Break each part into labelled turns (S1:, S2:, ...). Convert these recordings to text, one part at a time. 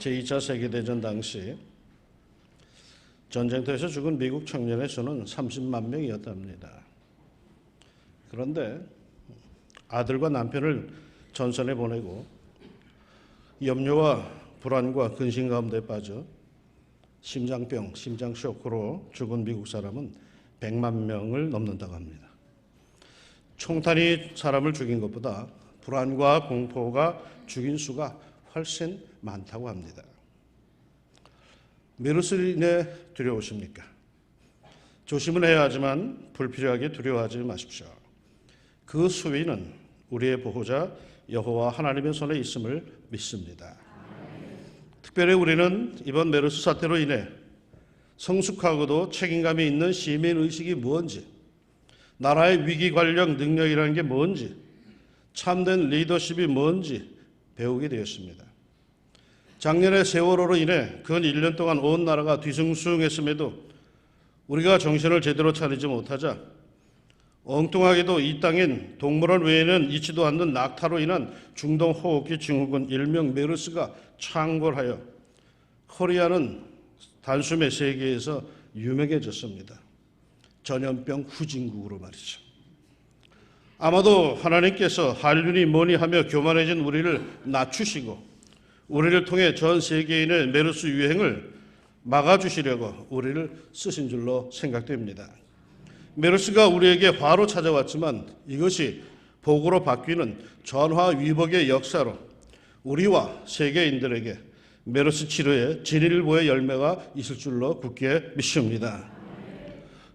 S1: 제2차 세계대전 당시 전쟁터에서 죽은 미국 청년의 수는 30만 명이었답니다. 그런데 아들과 남편을 전선에 보내고 염려와 불안과 근심 가운데 빠져 심장병, 심장쇼크로 죽은 미국 사람은 100만 명을 넘는다고 합니다. 총탄이 사람을 죽인 것보다 불안과 공포가 죽인 수가 훨씬 많다고 합니다. 메르스로 인해 두려우십니까? 조심은 해야 하지만 불필요하게 두려워하지 마십시오. 그 수위는 우리의 보호자 여호와 하나님의 손에 있음을 믿습니다. 특별히 우리는 이번 메르스 사태로 인해 성숙하고도 책임감이 있는 시민의식이 뭔지, 나라의 위기관리 능력이라는 게 뭔지, 참된 리더십이 뭔지 배우게 되었습니다. 작년에 세월호로 인해 근 1년 동안 온 나라가 뒤숭숭했음에도 우리가 정신을 제대로 차리지 못하자 엉뚱하게도 이 땅엔 동물원 외에는 있지도 않는 낙타로 인한 중동호흡기 증후군 일명 메르스가 창궐하여 코리아는 단숨에 세계에서 유명해졌습니다. 전염병 후진국으로 말이죠. 아마도 하나님께서 한륜이 뭐니 하며 교만해진 우리를 낮추시고 우리를 통해 전 세계인의 메르스 유행을 막아주시려고 우리를 쓰신 줄로 생각됩니다. 메르스가 우리에게 화로 찾아왔지만 이것이 복으로 바뀌는 전화위복의 역사로 우리와 세계인들에게 메르스 치료에 진일보의 열매가 있을 줄로 굳게 믿습니다.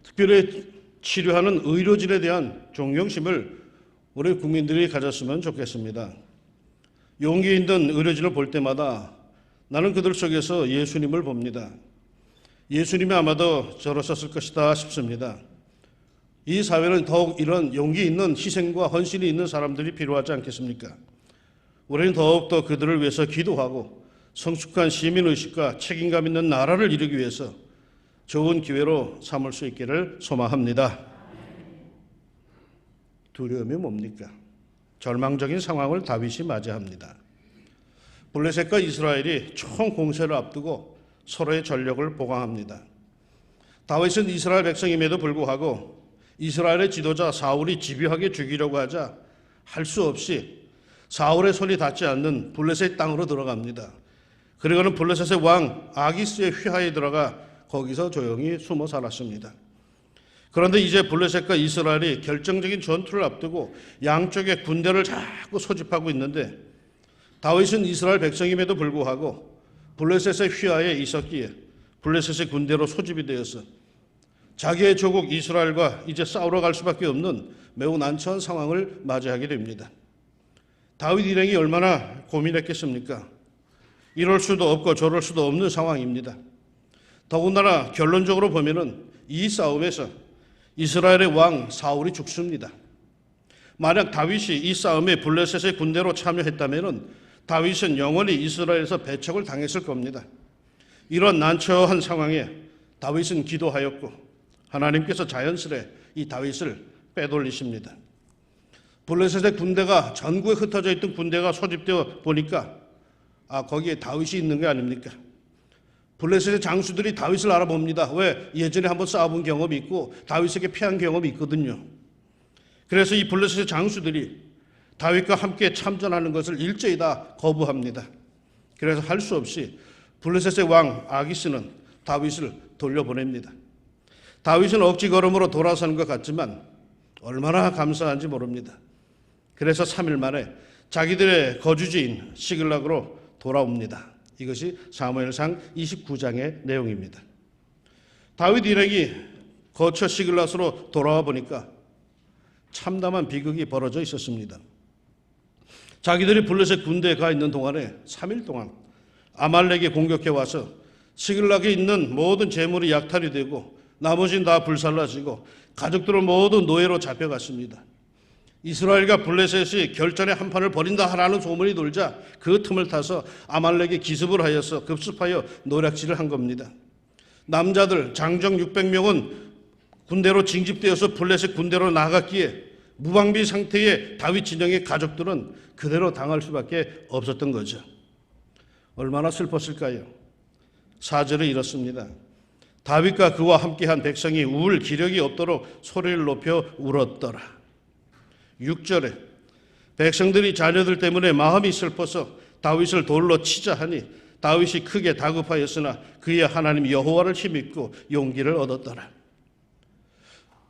S1: 특별히 치료하는 의료진에 대한 존경심을 우리 국민들이 가졌으면 좋겠습니다. 용기 있는 의료진을 볼 때마다 나는 그들 속에서 예수님을 봅니다. 예수님이 아마도 저러셨을 것이다 싶습니다. 이 사회는 더욱 이런 용기 있는 희생과 헌신이 있는 사람들이 필요하지 않겠습니까? 우리는 더욱더 그들을 위해서 기도하고 성숙한 시민의식과 책임감 있는 나라를 이루기 위해서 좋은 기회로 삼을 수 있기를 소망합니다. 두려움이 뭡니까? 절망적인 상황을 다윗이 맞이합니다. 블레셋과 이스라엘이 총공세를 앞두고 서로의 전력을 보강합니다. 다윗은 이스라엘 백성임에도 불구하고 이스라엘의 지도자 사울이 집요하게 죽이려고 하자 할 수 없이 사울의 손이 닿지 않는 블레셋 땅으로 들어갑니다. 그리고는 블레셋의 왕 아기스의 휘하에 들어가 거기서 조용히 숨어 살았습니다. 그런데 이제 블레셋과 이스라엘이 결정적인 전투를 앞두고 양쪽의 군대를 자꾸 소집하고 있는데 다윗은 이스라엘 백성임에도 불구하고 블레셋의 휘하에 있었기에 블레셋의 군대로 소집이 되어서 자기의 조국 이스라엘과 이제 싸우러 갈 수밖에 없는 매우 난처한 상황을 맞이하게 됩니다. 다윗 일행이 얼마나 고민했겠습니까? 이럴 수도 없고 저럴 수도 없는 상황입니다. 더군다나 결론적으로 보면은 이 싸움에서 이스라엘의 왕 사울이 죽습니다. 만약 다윗이 이 싸움에 블레셋의 군대로 참여했다면 다윗은 영원히 이스라엘에서 배척을 당했을 겁니다. 이런 난처한 상황에 다윗은 기도하였고 하나님께서 자연스레 이 다윗을 빼돌리십니다. 블레셋의 군대가 전국에 흩어져 있던 군대가 소집되어 보니까 거기에 다윗이 있는 게 아닙니까? 블레셋의 장수들이 다윗을 알아봅니다. 왜? 예전에 한번 싸워본 경험이 있고 다윗에게 패한 경험이 있거든요. 그래서 이 블레셋의 장수들이 다윗과 함께 참전하는 것을 일제히 다 거부합니다. 그래서 할 수 없이 블레셋의 왕 아기스는 다윗을 돌려보냅니다. 다윗은 억지 걸음으로 돌아서는 것 같지만 얼마나 감사한지 모릅니다. 그래서 3일 만에 자기들의 거주지인 시글락으로 돌아옵니다. 이것이 사무엘상 29장의 내용입니다. 다윗 일행이 거쳐 시글락으로 돌아와 보니까 참담한 비극이 벌어져 있었습니다. 자기들이 블레셋 군대에 가 있는 동안에 3일 동안 아말렉이 공격해 와서 시글락에 있는 모든 재물이 약탈이 되고 나머지는 다 불살라지고 가족들은 모두 노예로 잡혀갔습니다. 이스라엘과 블레셋이 결전의 한판을 벌인다라는 소문이 돌자 그 틈을 타서 아말렉이 기습을 하여서 급습하여 노략질을 한 겁니다. 남자들 장정 600명은 군대로 징집되어서 블레셋 군대로 나갔기에 무방비 상태의 다윗 진영의 가족들은 그대로 당할 수밖에 없었던 거죠. 얼마나 슬펐을까요? 4절에 이렇습니다. 다윗과 그와 함께한 백성이 울 기력이 없도록 소리를 높여 울었더라. 6절에 백성들이 자녀들 때문에 마음이 슬퍼서 다윗을 돌로 치자 하니 다윗이 크게 다급하였으나 그의 하나님 여호와를 힘입고 용기를 얻었더라.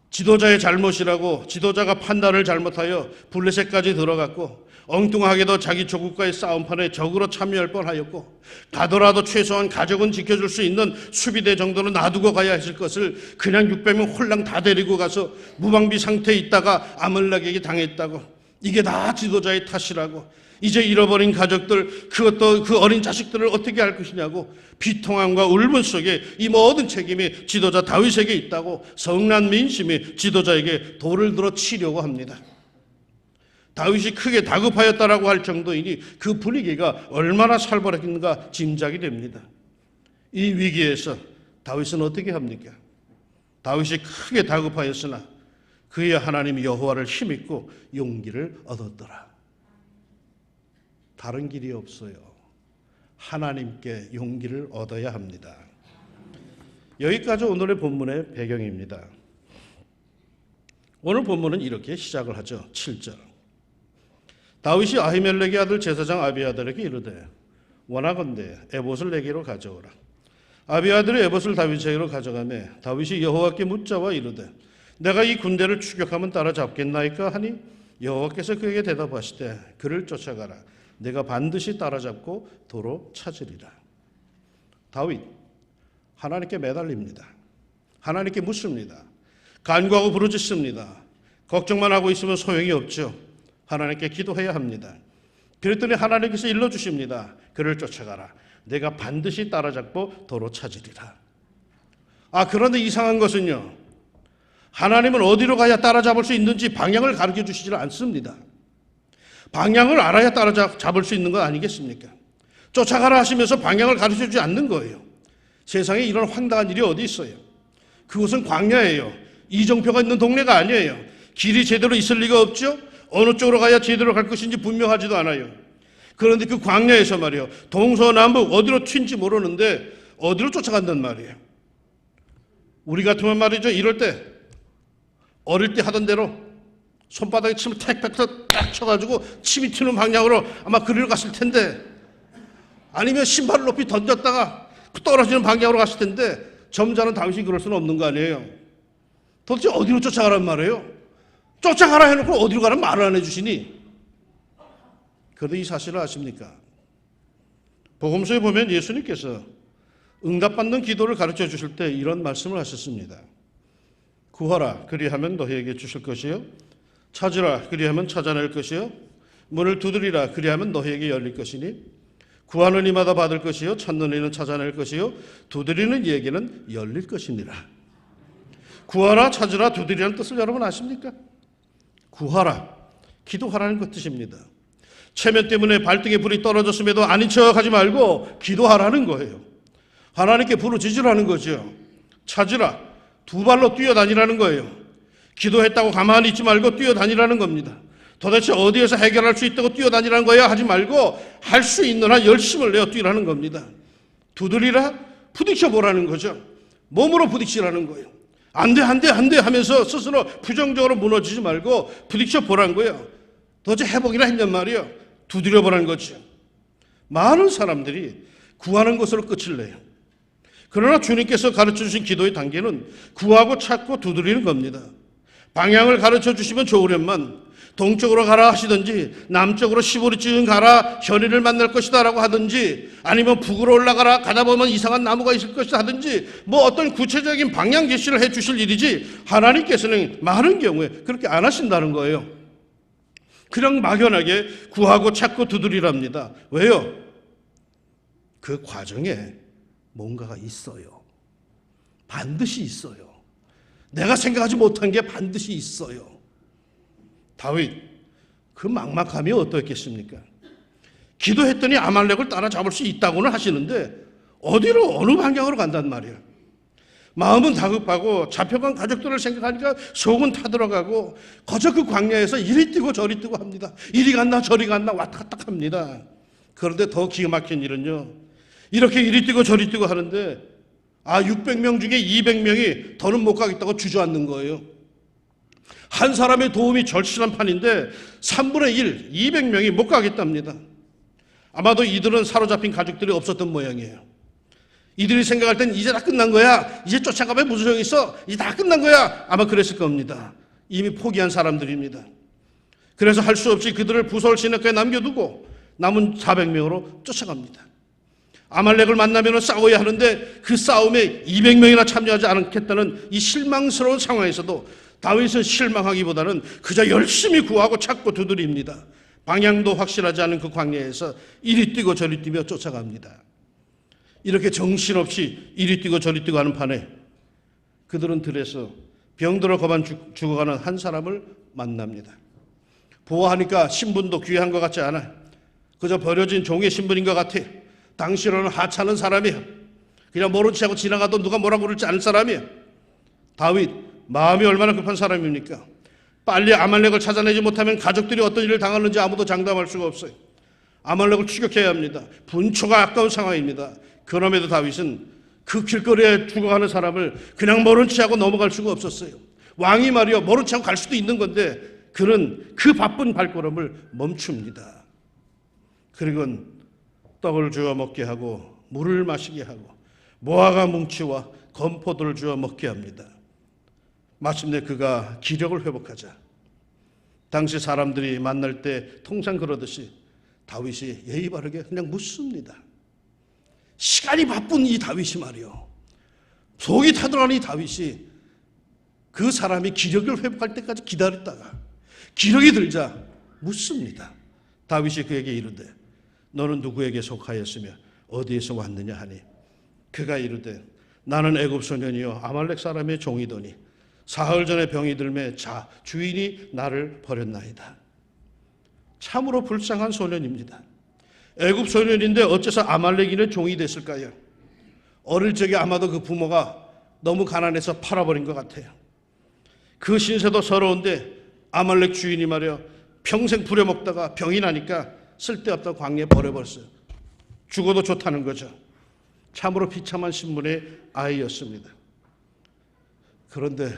S1: 지도자의 잘못이라고 지도자가 판단을 잘못하여 블레셋까지 들어갔고 엉뚱하게도 자기 조국과의 싸움판에 적으로 참여할 뻔하였고 가더라도 최소한 가족은 지켜줄 수 있는 수비대 정도는 놔두고 가야 했을 것을 그냥 600명 홀랑 다 데리고 가서 무방비 상태에 있다가 아말렉에게 당했다고, 이게 다 지도자의 탓이라고, 이제 잃어버린 가족들, 그것도 그 어린 자식들을 어떻게 할 것이냐고 비통함과 울분 속에 이 모든 책임이 지도자 다윗에게 있다고 성난 민심이 지도자에게 돌을 들어 치려고 합니다. 다윗이 크게 다급하였다라고 할 정도이니 그 분위기가 얼마나 살벌했는가 짐작이 됩니다. 이 위기에서 다윗은 어떻게 합니까? 다윗이 크게 다급하였으나 그의 하나님 여호와를 힘입고 용기를 얻었더라. 다른 길이 없어요. 하나님께 용기를 얻어야 합니다. 여기까지 오늘의 본문의 배경입니다. 오늘 본문은 이렇게 시작을 하죠. 7절. 다윗이 아히멜렉의 아들 제사장 아비아달에게 이르되 원하건대 에봇을 내게로 가져오라. 아비아달이 에봇을 다윗에게로 가져가매 다윗이 여호와께 묻자와 이르되 내가 이 군대를 추격하면 따라잡겠나이까 하니 여호와께서 그에게 대답하시되 그를 쫓아가라. 내가 반드시 따라잡고 도로 찾으리라. 다윗 하나님께 매달립니다. 하나님께 묻습니다. 간구하고 부르짖습니다. 걱정만 하고 있으면 소용이 없죠. 하나님께 기도해야 합니다. 그랬더니 하나님께서 일러주십니다. 그를 쫓아가라. 내가 반드시 따라잡고 도로 찾으리라. 그런데 이상한 것은요, 하나님은 어디로 가야 따라잡을 수 있는지 방향을 가르쳐 주시지 않습니다. 방향을 알아야 따라잡을 수 있는 거 아니겠습니까? 쫓아가라 하시면서 방향을 가르쳐 주지 않는 거예요. 세상에 이런 황당한 일이 어디 있어요? 그곳은 광야예요. 이정표가 있는 동네가 아니에요. 길이 제대로 있을 리가 없죠. 어느 쪽으로 가야 제대로 갈 것인지 분명하지도 않아요. 그런데 그 광야에서 말이에요, 동서남북 어디로 튄지 모르는데 어디로 쫓아간단 말이에요. 우리 같으면 말이죠, 이럴 때 어릴 때 하던 대로 손바닥에 침을 탁탁탁 딱 쳐가지고 침이 튀는 방향으로 아마 그리로 갔을 텐데, 아니면 신발을 높이 던졌다가 떨어지는 방향으로 갔을 텐데, 점잖은 다윗이 그럴 수는 없는 거 아니에요. 도대체 어디로 쫓아가란 말이에요? 쫓아가라 해놓고 어디로 가란 말을 안 해주시니? 그래도 이 사실을 아십니까? 복음서에 보면 예수님께서 응답받는 기도를 가르쳐 주실 때 이런 말씀을 하셨습니다. 구하라 그리하면 너희에게 주실 것이요, 찾으라 그리하면 찾아낼 것이요, 문을 두드리라 그리하면 너희에게 열릴 것이니 구하는 이마다 받을 것이요, 찾는 이는 찾아낼 것이요, 두드리는 이에게는 열릴 것이니라. 구하라, 찾으라, 두드리라는 뜻을 여러분 아십니까? 구하라, 기도하라는 것 뜻입니다. 체면 때문에 발등에 불이 떨어졌음에도 아닌 척하지 말고 기도하라는 거예요. 하나님께 부르짖으라는 거죠. 찾으라, 두 발로 뛰어다니라는 거예요. 기도했다고 가만히 있지 말고 뛰어다니라는 겁니다. 도대체 어디에서 해결할 수 있다고 뛰어다니라는 거야 하지 말고 할 수 있는 한 열심을 내어 뛰라는 겁니다. 두드리라, 부딪혀보라는 거죠. 몸으로 부딪히라는 거예요. 안 돼 하면서 스스로 부정적으로 무너지지 말고 부딪혀보라는 거예요. 도대체 해보기나 했냔 말이에요. 두드려보라는 거죠. 많은 사람들이 구하는 것으로 끝을 내요. 그러나 주님께서 가르쳐 주신 기도의 단계는 구하고 찾고 두드리는 겁니다. 방향을 가르쳐 주시면 좋으련만 동쪽으로 가라 하시든지 남쪽으로 시보리쯤 가라 현이를 만날 것이다 라고 하든지, 아니면 북으로 올라가라 가다 보면 이상한 나무가 있을 것이다 하든지, 뭐 어떤 구체적인 방향 제시를 해 주실 일이지 하나님께서는 많은 경우에 그렇게 안 하신다는 거예요. 그냥 막연하게 구하고 찾고 두드리랍니다. 왜요? 그 과정에 뭔가가 있어요. 반드시 있어요. 내가 생각하지 못한 게 반드시 있어요. 다윗 그 막막함이 어떻겠습니까? 기도했더니 아말렉을 따라잡을 수 있다고는 하시는데 어디로, 어느 방향으로 간단 말이에요. 마음은 다급하고 잡혀간 가족들을 생각하니까 속은 타들어가고 거저 그 광야에서 이리 뛰고 저리 뛰고 합니다. 이리 갔나 저리 갔나 왔다 갔다 합니다. 그런데 더 기가 막힌 일은요, 이렇게 이리 뛰고 저리 뛰고 하는데 600명 중에 200명이 더는 못 가겠다고 주저앉는 거예요. 한 사람의 도움이 절실한 판인데 3분의 1, 200명이 못 가겠답니다. 아마도 이들은 사로잡힌 가족들이 없었던 모양이에요. 이들이 생각할 땐 이제 다 끝난 거야. 이제 쫓아가면 무슨 소용이 있어. 이제 다 끝난 거야. 아마 그랬을 겁니다. 이미 포기한 사람들입니다. 그래서 할 수 없이 그들을 부솔 시내가에 남겨두고 남은 400명으로 쫓아갑니다. 아말렉을 만나면 싸워야 하는데 그 싸움에 200명이나 참여하지 않겠다는 이 실망스러운 상황에서도 다윗은 실망하기보다는 그저 열심히 구하고 찾고 두드립니다. 방향도 확실하지 않은 그 광야에서 이리 뛰고 저리 뛰며 쫓아갑니다. 이렇게 정신없이 이리 뛰고 저리 뛰고 하는 판에 그들은 들에서 병들어 거반 죽어가는 한 사람을 만납니다. 보아하니까 신분도 귀한 것 같지 않아. 그저 버려진 종의 신분인 것 같아. 당시로는 하찮은 사람이야. 그냥 모른 체하고 지나가도 누가 뭐라고 그럴지 않을 사람이야. 다윗 마음이 얼마나 급한 사람입니까? 빨리 아말렉을 찾아내지 못하면 가족들이 어떤 일을 당하는지 아무도 장담할 수가 없어요. 아말렉을 추격해야 합니다. 분초가 아까운 상황입니다. 그럼에도 다윗은 그 길거리에 죽어가는 사람을 그냥 모른 체하고 넘어갈 수가 없었어요. 왕이 말이요, 모른 체하고 갈 수도 있는 건데 그는 그 바쁜 발걸음을 멈춥니다. 그리고 떡을 주어 먹게 하고 물을 마시게 하고 모아가 뭉치와 건포도를 주어 먹게 합니다. 마침내 그가 기력을 회복하자. 당시 사람들이 만날 때 통상 그러듯이 다윗이 예의 바르게 그냥 묻습니다. 시간이 바쁜 이 다윗이 말이요, 속이 타들어가는 이 다윗이 그 사람이 기력을 회복할 때까지 기다렸다가 기력이 들자 묻습니다. 다윗이 그에게 이르되 너는 누구에게 속하였으며 어디에서 왔느냐 하니 그가 이르되 나는 애굽 소년이요 아말렉 사람의 종이더니 사흘 전에 병이 들매 자 주인이 나를 버렸나이다. 참으로 불쌍한 소년입니다. 애굽 소년인데 어째서 아말렉인의 종이 됐을까요? 어릴 적에 아마도 그 부모가 너무 가난해서 팔아버린 것 같아요. 그 신세도 서러운데 아말렉 주인이 말이야 평생 부려먹다가 병이 나니까 쓸데없다고 광야에 버려버렸어요. 죽어도 좋다는 거죠. 참으로 비참한 신분의 아이였습니다. 그런데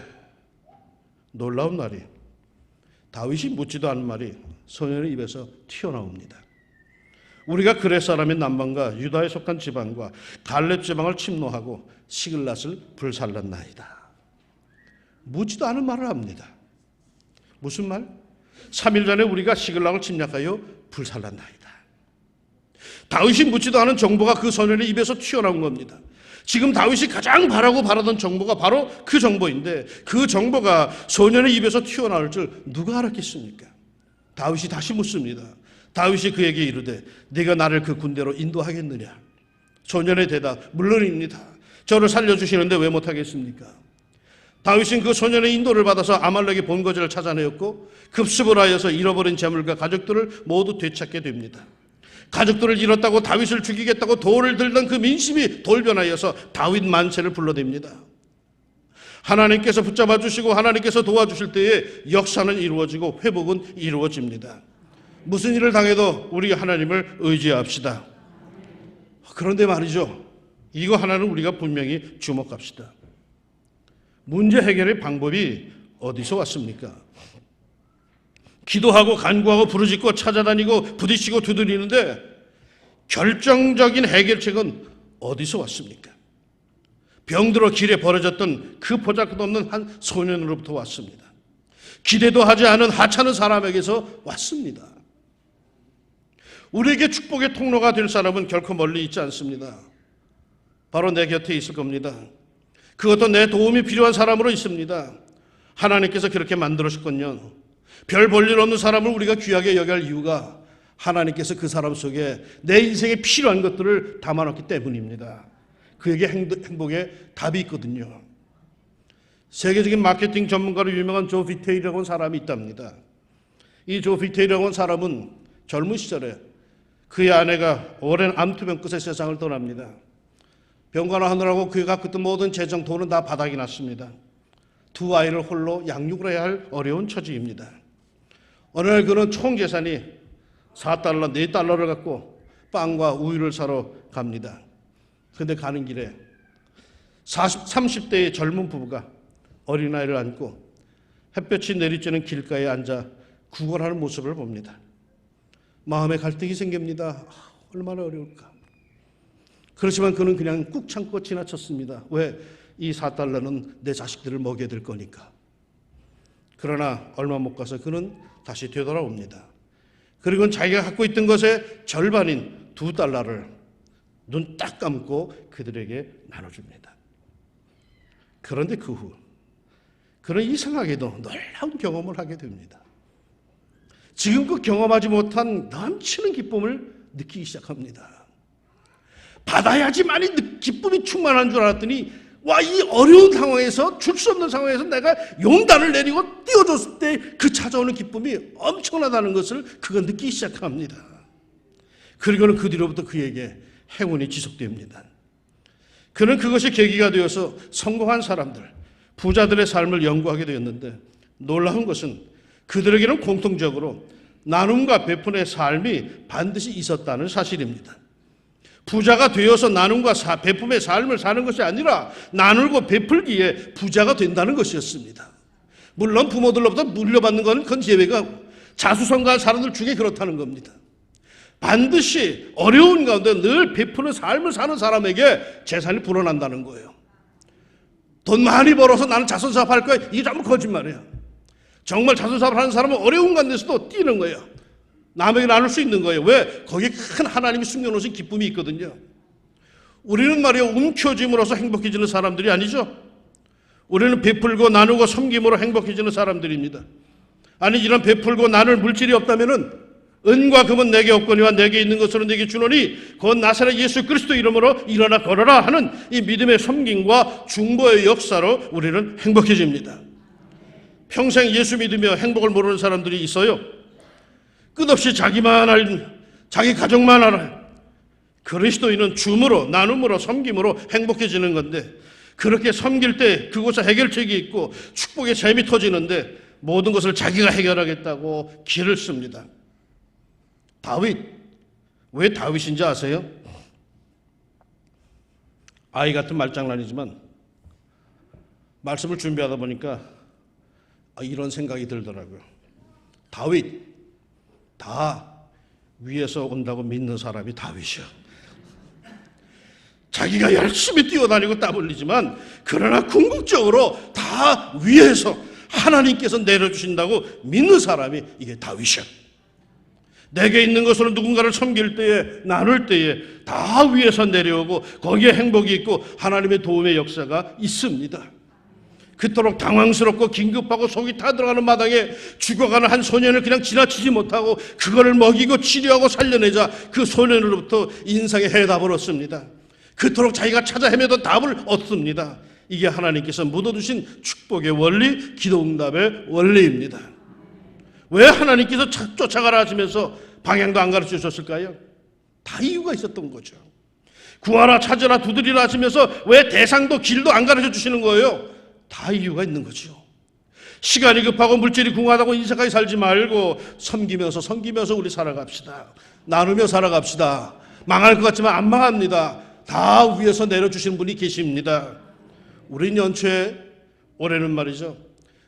S1: 놀라운 말이 다윗이 묻지도 않은 말이 소년의 입에서 튀어나옵니다. 우리가 그레 사람의 남방과 유다에 속한 지방과 갈렙 지방을 침노하고 시글랏을 불살랐나이다. 묻지도 않은 말을 합니다. 무슨 말? 3일 전에 우리가 시글락을 침략하여 불살랐나이다. 다윗이 묻지도 않은 정보가 그 소년의 입에서 튀어나온 겁니다. 지금 다윗이 가장 바라던 정보가 바로 그 정보인데 그 정보가 소년의 입에서 튀어나올 줄 누가 알았겠습니까? 다윗이 다시 묻습니다. 다윗이 그에게 이르되 네가 나를 그 군대로 인도하겠느냐? 소년의 대답 물론입니다. 저를 살려주시는데 왜 못하겠습니까? 다윗은 그 소년의 인도를 받아서 아말렉의 본거지를 찾아내었고 급습을 하여서 잃어버린 재물과 가족들을 모두 되찾게 됩니다. 가족들을 잃었다고 다윗을 죽이겠다고 돌을 들던 그 민심이 돌변하여서 다윗 만세를 불러댑니다. 하나님께서 붙잡아 주시고 하나님께서 도와주실 때에 역사는 이루어지고 회복은 이루어집니다. 무슨 일을 당해도 우리 하나님을 의지합시다. 그런데 말이죠, 이거 하나는 우리가 분명히 주목합시다. 문제 해결의 방법이 어디서 왔습니까? 기도하고 간구하고 부르짖고 찾아다니고 부딪히고 두드리는데 결정적인 해결책은 어디서 왔습니까? 병들어 길에 버려졌던 그 보잘것없는 한 소년으로부터 왔습니다. 기대도 하지 않은 하찮은 사람에게서 왔습니다. 우리에게 축복의 통로가 될 사람은 결코 멀리 있지 않습니다. 바로 내 곁에 있을 겁니다. 그것도 내 도움이 필요한 사람으로 있습니다. 하나님께서 그렇게 만들어주셨군요. 별 볼 일 없는 사람을 우리가 귀하게 여겨야 할 이유가 하나님께서 그 사람 속에 내 인생에 필요한 것들을 담아놓기 때문입니다. 그에게 행복의 답이 있거든요. 세계적인 마케팅 전문가로 유명한 조 비테이라고 하는 사람이 있답니다. 이 조 비테이라고 하는 사람은 젊은 시절에 그의 아내가 오랜 암투병 끝에 세상을 떠납니다. 병간호 하느라고 그가 그때 모든 재정 돈은 다 바닥이 났습니다. 두 아이를 홀로 양육을 해야 할 어려운 처지입니다. 어느 날 그는 총 재산이 $4, $4를 갖고 빵과 우유를 사러 갑니다. 그런데 가는 길에 30대의 젊은 부부가 어린아이를 안고 햇볕이 내리쬐는 길가에 앉아 구걸하는 모습을 봅니다. 마음에 갈등이 생깁니다. 얼마나 어려울까. 그렇지만 그는 그냥 꾹 참고 지나쳤습니다. 왜? 이 4달러는 내 자식들을 먹여야 될 거니까. 그러나 얼마 못 가서 그는 다시 되돌아옵니다. 그리고 자기가 갖고 있던 것의 절반인 2달러를 눈 딱 감고 그들에게 나눠줍니다. 그런데 그 후 그는 이상하게도 놀라운 경험을 하게 됩니다. 지금껏 경험하지 못한 넘치는 기쁨을 느끼기 시작합니다. 받아야지만이 기쁨이 충만한 줄 알았더니 이 어려운 상황에서, 줄 수 없는 상황에서 내가 용단을 내리고 뛰어줬을 때 그 찾아오는 기쁨이 엄청나다는 것을 그가 느끼기 시작합니다. 그리고는 그 뒤로부터 그에게 행운이 지속됩니다. 그는 그것이 계기가 되어서 성공한 사람들, 부자들의 삶을 연구하게 되었는데, 놀라운 것은 그들에게는 공통적으로 나눔과 베푼의 삶이 반드시 있었다는 사실입니다. 부자가 되어서 나눔과 베품의 삶을 사는 것이 아니라 나누고 베풀기에 부자가 된다는 것이었습니다. 물론 부모들로부터 물려받는 것은 그건 제외가 자수성가한 사람들 중에 그렇다는 겁니다. 반드시 어려운 가운데 늘 베푸는 삶을 사는 사람에게 재산이 불어난다는 거예요. 돈 많이 벌어서 나는 자선사업할 거야. 이게 전부 거짓말이에요. 정말 자선사업을 하는 사람은 어려운 가운데서도 뛰는 거예요. 남에게 나눌 수 있는 거예요. 왜? 거기에 큰 하나님이 숨겨놓으신 기쁨이 있거든요. 우리는 말이요, 움켜짐으로써 행복해지는 사람들이 아니죠. 우리는 베풀고 나누고 섬김으로 행복해지는 사람들입니다. 아니, 이런 베풀고 나눌 물질이 없다면은 은과 금은 내게 없거니와 내게 있는 것으로 내게 주노니 곧 나사렛 예수 그리스도 이름으로 일어나 걸어라 하는 이 믿음의 섬김과 중보의 역사로 우리는 행복해집니다. 평생 예수 믿으며 행복을 모르는 사람들이 있어요. 끝없이 자기만 알, 자기 가족만 알아요. 그리스도인은 줌으로, 나눔으로, 섬김으로 행복해지는 건데, 그렇게 섬길 때 그곳에 해결책이 있고 축복의 잼이 터지는데 모든 것을 자기가 해결하겠다고 길을 씁니다. 다윗, 왜 다윗인지 아세요? 아이 같은 말장난이지만 말씀을 준비하다 보니까 이런 생각이 들더라고요. 다윗, 다 위에서 온다고 믿는 사람이 다윗이야. 자기가 열심히 뛰어다니고 땀 흘리지만 그러나 궁극적으로 다 위에서 하나님께서 내려주신다고 믿는 사람이 이게 다윗이야. 내게 있는 것으로 누군가를 섬길 때에, 나눌 때에 다 위에서 내려오고 거기에 행복이 있고 하나님의 도움의 역사가 있습니다. 그토록 당황스럽고 긴급하고 속이 타들어가는 마당에 죽어가는 한 소년을 그냥 지나치지 못하고 그거를 먹이고 치료하고 살려내자 그 소년으로부터 인생의 해답을 얻습니다. 그토록 자기가 찾아 헤매던 답을 얻습니다. 이게 하나님께서 묻어두신 축복의 원리, 기도응답의 원리입니다. 왜 하나님께서 쫓아가라 하시면서 방향도 안 가르쳐 주셨을까요? 다 이유가 있었던 거죠. 구하라, 찾으라, 두드리라 하시면서 왜 대상도 길도 안 가르쳐 주시는 거예요? 다 이유가 있는 거죠. 시간이 급하고 물질이 궁하다고 인생까지 살지 말고 섬기면서 우리 살아갑시다. 나누며 살아갑시다. 망할 것 같지만 안 망합니다. 다 위에서 내려주시는 분이 계십니다. 우린 연초에 올해는 말이죠,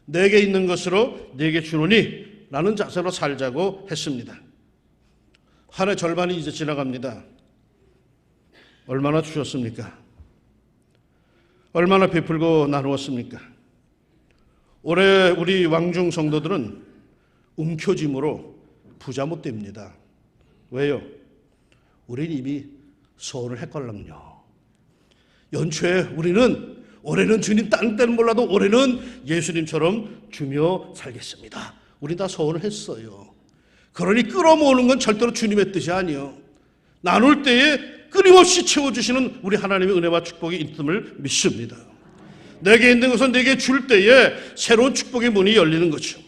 S1: 내게 있는 것으로 내게 주노니 라는 자세로 살자고 했습니다. 한 해 절반이 이제 지나갑니다. 얼마나 주셨습니까? 얼마나 베풀고 나누었습니까? 올해 우리 왕중 성도들은 움켜짐으로 부자 못 됩니다. 왜요? 우린 이미 소원을 했걸랑요. 연초에 우리는 올해는 주님 다른 때는 몰라도 올해는 예수님처럼 주며 살겠습니다. 우린 다 소원을 했어요. 그러니 끌어모으는 건 절대로 주님의 뜻이 아니요. 나눌 때에 끊임없이 채워주시는 우리 하나님의 은혜와 축복이 있음을 믿습니다. 내게 있는 것은 내게 줄 때에 새로운 축복의 문이 열리는 거죠.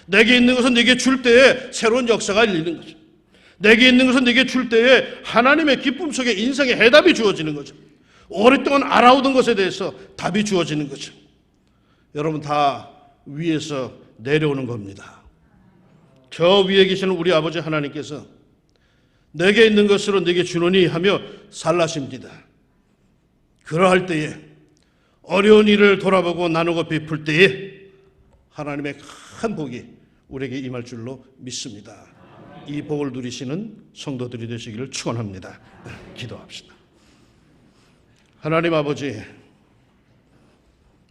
S1: 내게 있는 것은 내게 줄 때에 새로운 역사가 열리는 거죠. 내게 있는 것은 내게 줄 때에 하나님의 기쁨 속에 인생의 해답이 주어지는 거죠. 오랫동안 알아오던 것에 대해서 답이 주어지는 거죠. 여러분, 다 위에서 내려오는 겁니다. 저 위에 계시는 우리 아버지 하나님께서 내게 있는 것으로 내게 주노니 하며 살라십니다. 그러할 때에 어려운 일을 돌아보고 나누고 베풀 때에 하나님의 큰 복이 우리에게 임할 줄로 믿습니다. 이 복을 누리시는 성도들이 되시기를 축원합니다. 기도합시다. 하나님 아버지,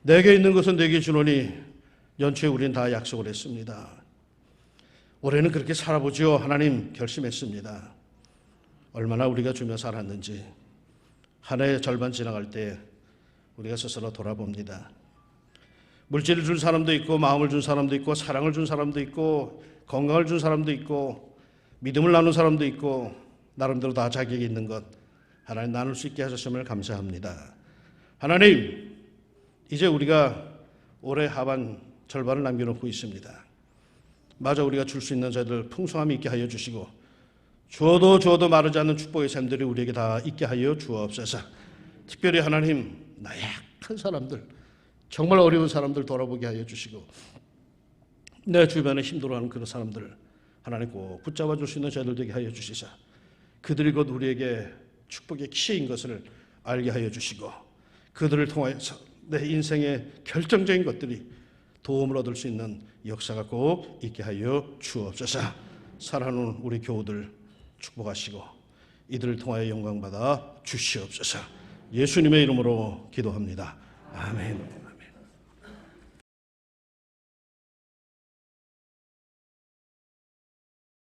S1: 내게 있는 것은 내게 주노니 연초에 우리는 다 약속을 했습니다. 올해는 그렇게 살아보지요. 하나님 결심했습니다. 얼마나 우리가 주며 살았는지 한 해의 절반 지나갈 때 우리가 스스로 돌아봅니다. 물질을 준 사람도 있고 마음을 준 사람도 있고 사랑을 준 사람도 있고 건강을 준 사람도 있고 믿음을 나눈 사람도 있고 나름대로 다 자격이 있는 것 하나님 나눌 수 있게 하셨음을 감사합니다. 하나님, 이제 우리가 올해 하반 절반을 남겨놓고 있습니다. 마저 우리가 줄 수 있는 자들 풍성함이 있게 하여 주시고 주어도 마르지 않는 축복의 샘들이 우리에게 다 있게 하여 주옵소서. 특별히 하나님, 나약한 사람들, 정말 어려운 사람들 돌아보게 하여 주시고 내 주변에 힘들어하는 그런 사람들 하나님 꼭 붙잡아 줄 수 있는 자들 되게 하여 주시사 그들이 곧 우리에게 축복의 키인 것을 알게 하여 주시고 그들을 통하여서 내 인생의 결정적인 것들이 도움을 얻을 수 있는 역사가 꼭 있게 하여 주옵소서. 사랑하는 우리 교우들 축복하시고 이들을 통하여 영광받아 주시옵소서. 예수님의 이름으로 기도합니다. 아멘.